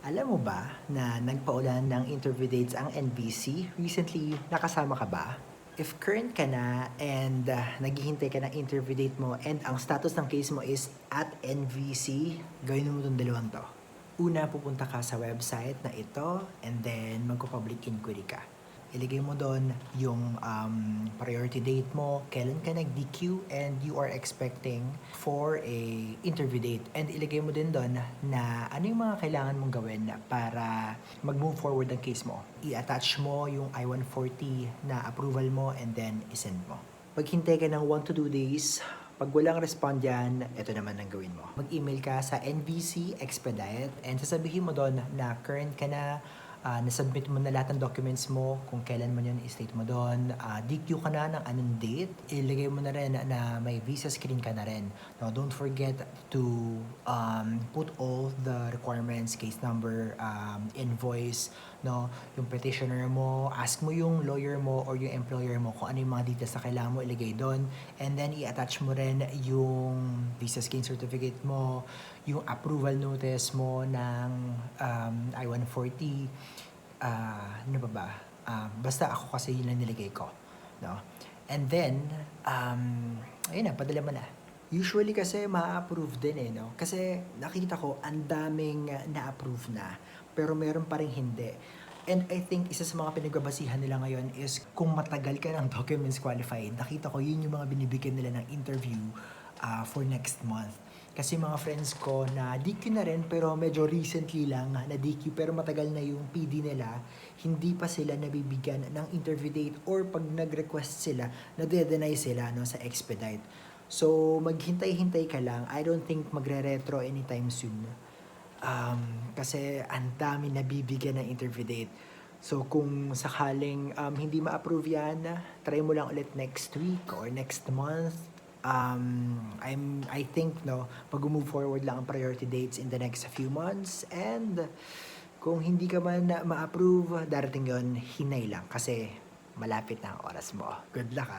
Alam mo ba na nagpaulan ng interview dates ang NBC? Recently, nakasama ka ba? If current ka na and naghihintay ka ng interview date mo and ang status ng case mo is at NVC, gawin mo itong dalawang to. Una, pupunta ka sa website na ito and then magpo-public inquiry ka. Ilagay mo doon yung priority date mo, kailan ka nag-DQ, and you are expecting for a interview date. And ilagay mo din doon na ano yung mga kailangan mong gawin para mag-move forward ang case mo. I-attach mo yung I-140 na approval mo and then isend mo. Paghintay ka ng 1 to 2 days, pag walang respond yan, ito naman ang gawin mo. Mag-email ka sa NVC Expedite and sasabihin mo doon na current ka na, nasubmit mo na lahat ng documents mo, kung kailan mo yun, i-state mo doon, DQ ka na ng anong date, ilagay mo na rin na may visa screen ka na rin. Now, don't forget to put all the requirements, case number, invoice, no, yung petitioner mo, ask mo yung lawyer mo or yung employer mo kung ano yung mga details na kailangan mo ilagay doon, and then i-attach mo rin yung visa screen certificate mo, yung approval notice mo ng I-140, ano ba? Basta ako kasi yun lang nilagay ko, no? And then, ayun na, padala mo na. Usually kasi ma-approve din no? Kasi nakita ko, ang daming na-approve na, pero meron pa rin hindi. And I think isa sa mga pinagbabasihan nila ngayon is kung matagal ka ng documents qualified. Nakita ko yun yung mga binibigyan nila ng interview for next month. Kasi mga friends ko na DQ na rin pero medyo recently lang na DQ pero matagal na yung PD nila, hindi pa sila nabibigyan ng interview date or pag nag-request sila, nade-deny sila no, sa expedite. So maghintay-hintay ka lang. I don't think magre-retro anytime soon. Kasi ang dami nabibigyan ng interview date. So kung sakaling hindi ma-approve yan, try mo lang ulit next week or next month. I think no, mag-move forward lang ang priority dates in the next few months, and kung hindi ka man ma-approve, darating yon, hinay lang kasi malapit na ang oras mo. Good luck